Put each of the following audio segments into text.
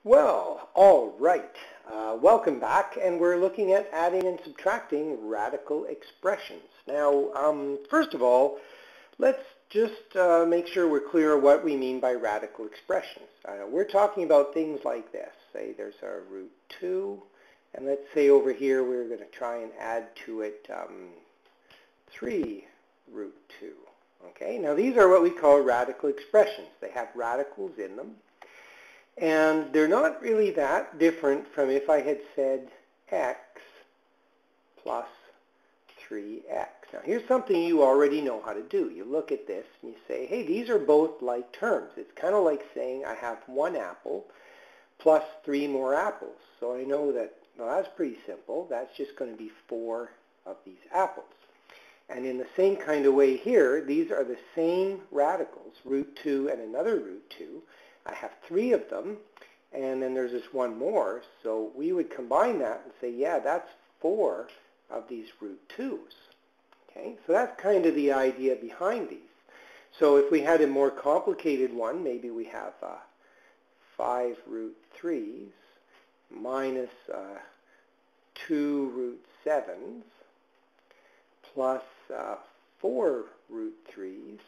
Well, all right. Welcome back, and we're looking at adding and subtracting radical expressions. Now, first of all, let's just make sure we're clear on what we mean by radical expressions. We're talking about things like this. Say there's our root 2, and let's say over here we're going to try and add to it 3 root 2. Okay, now these are what we call radical expressions. They have radicals in them. And they're not really that different from if I had said x plus 3x. Now here's something you already know how to do. You look at this and you say, hey, these are both like terms. It's kind of like saying I have 1 apple plus 3 more apples. So I know that, well, that's pretty simple. That's just going to be 4 of these apples. And in the same kind of way here, these are the same radicals, root 2 and another root 2. I have 3 of them, and then there's this one more, so we would combine that and say, yeah, that's 4 of these root 2's. Okay, so that's kind of the idea behind these. So if we had a more complicated one, maybe we have 5 root 3's minus 2 root 7's plus 4 root 3's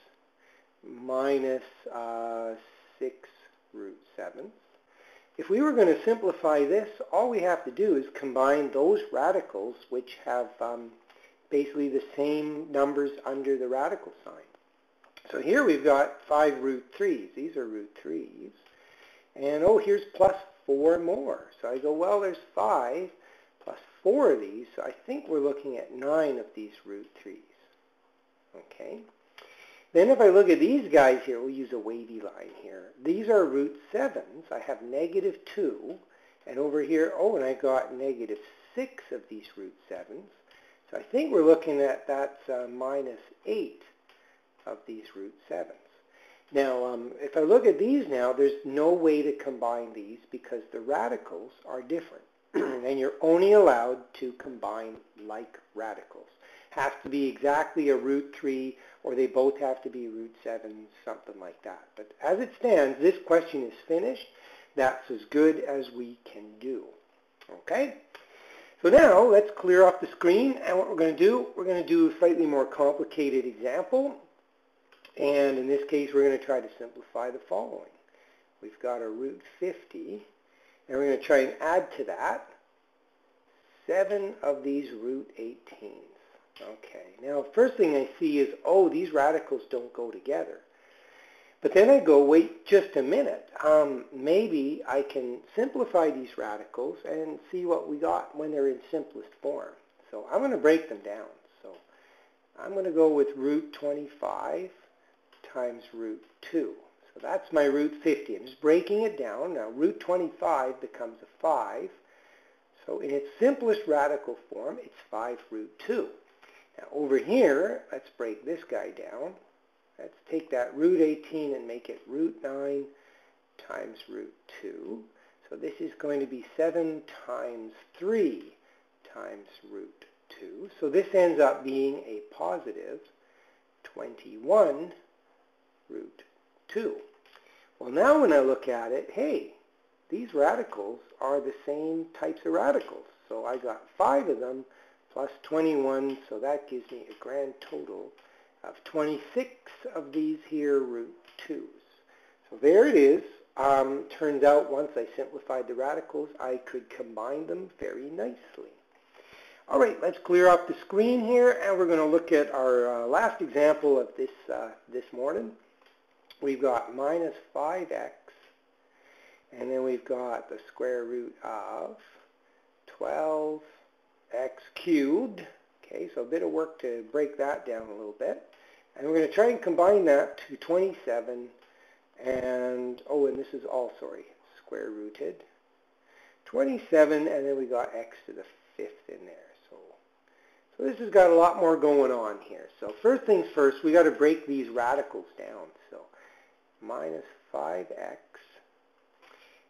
minus 6 root 7's. If we were going to simplify this, all we have to do is combine those radicals which have basically the same numbers under the radical sign. So here we've got 5 root 3's. These are root 3's. And oh, here's plus 4 more. So I go, well, there's 5 plus 4 of these. So I think we're looking at 9 of these root 3's. Okay. Then if I look at these guys here, we'll use a wavy line here. These are root 7's. I have negative 2. And over here, oh, and I got negative 6 of these root 7's. So I think we're looking at that's minus 8 of these root 7's. Now, if I look at these now, there's no way to combine these because the radicals are different. And you're only allowed to combine like radicals. Has to be exactly a root 3, or they both have to be root 7, something like that. But as it stands, this question is finished. That's as good as we can do. Okay? So now let's clear off the screen, and what we're going to do a slightly more complicated example. And in this case, we're going to try to simplify the following. We've got a root 50, and we're going to try and add to that 7 of these root 18's. Okay, now first thing I see is, oh, these radicals don't go together. But then I go, wait just a minute. Maybe I can simplify these radicals and see what we got when they're in simplest form. So I'm going to break them down. So I'm going to go with root 25 times root 2. So that's my root 50. I'm just breaking it down. Now root 25 becomes a 5. So in its simplest radical form, it's 5 root 2. Now over here, let's break this guy down. Let's take that root 18 and make it root 9 times root 2. So this is going to be 7 times 3 times root 2. So this ends up being a positive 21 root 2. Well, now when I look at it, hey, these radicals are the same types of radicals. So I got 5 of them plus 21, so that gives me a grand total of 26 of these here root 2's. So there it is. Turns out once I simplified the radicals, I could combine them very nicely. All right, let's clear up the screen here, and we're going to look at our last example of this morning. We've got minus 5x, and then we've got the square root of 12x cubed. Okay, so a bit of work to break that down a little bit. And we're going to try and combine that to 27, and, oh, and this is all, square rooted. 27, and then we got x to the 5th in there. So this has got a lot more going on here. So first things first, we got to break these radicals down. So minus 5x.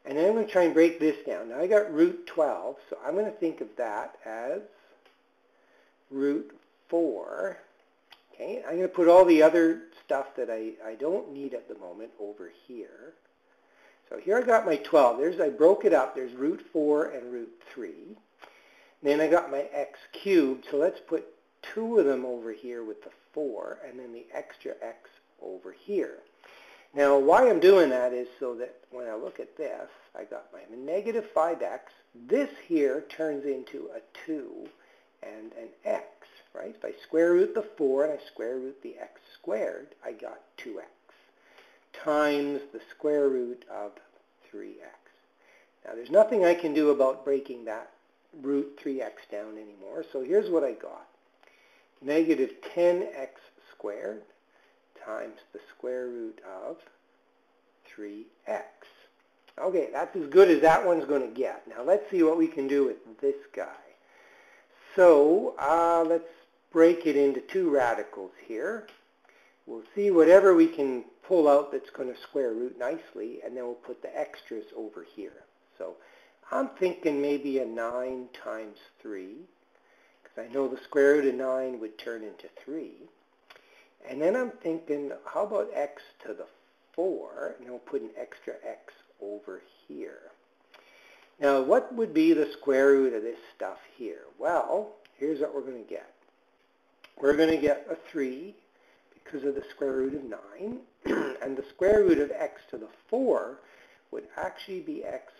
And then I'm going to try and break this down. Now I got root 12, so I'm going to think of that as root 4. Okay, I'm going to put all the other stuff that I don't need at the moment over here. So here I got my 12. I broke it up. There's root 4 and root 3. Then I got my x cubed, so let's put 2 of them over here with the 4, and then the extra x over here. Now, why I'm doing that is so that when I look at this, I got my negative 5x. This here turns into a 2 and an x, right? If I square root the 4 and I square root the x squared, I got 2x times the square root of 3x. Now, there's nothing I can do about breaking that root 3x down anymore, so here's what I got. Negative 10x squared times the square root of 3x. Okay, that's as good as that one's going to get. Now let's see what we can do with this guy. So let's break it into 2 radicals here. We'll see whatever we can pull out that's going to square root nicely, and then we'll put the extras over here. So I'm thinking maybe a 9 times 3, because I know the square root of 9 would turn into 3. And then I'm thinking, how about x to the 4, and we'll put an extra x over here. Now, what would be the square root of this stuff here? Well, here's what we're going to get. We're going to get a 3 because of the square root of 9, and the square root of x to the 4 would actually be x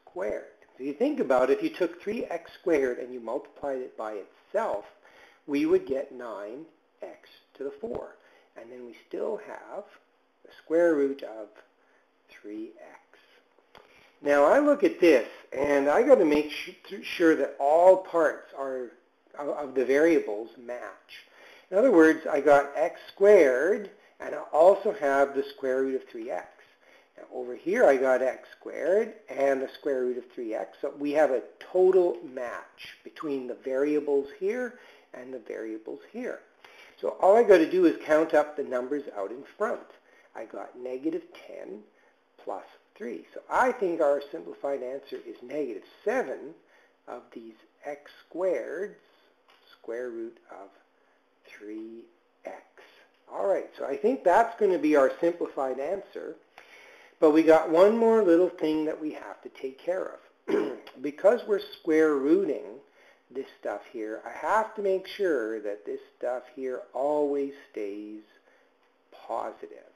squared. If you think about it, if you took 3x squared and you multiplied it by itself, we would get 9x to the 4. And then we still have the square root of 3x. Now I look at this, and I got to make sure that all parts of the variables match. In other words, I got x squared, and I also have the square root of 3x. Now over here I got x squared and the square root of 3x. So we have a total match between the variables here and the variables here. So all I got to do is count up the numbers out in front. I got negative 10 plus 3. So I think our simplified answer is negative 7 of these x squared square root of 3x. All right, so I think that's going to be our simplified answer. But we got one more little thing that we have to take care of. Because we're square rooting this stuff here, I have to make sure that this stuff here always stays positive.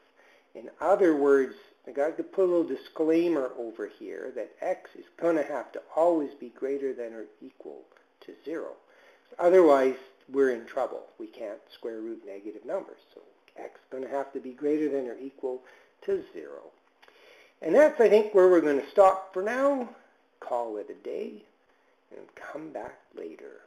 In other words, I got to put a little disclaimer over here that x is going to have to always be greater than or equal to 0. Otherwise, we're in trouble. We can't square root negative numbers. So x is going to have to be greater than or equal to 0. And that's, I think, where we're going to stop for now, call it a day, and come back later.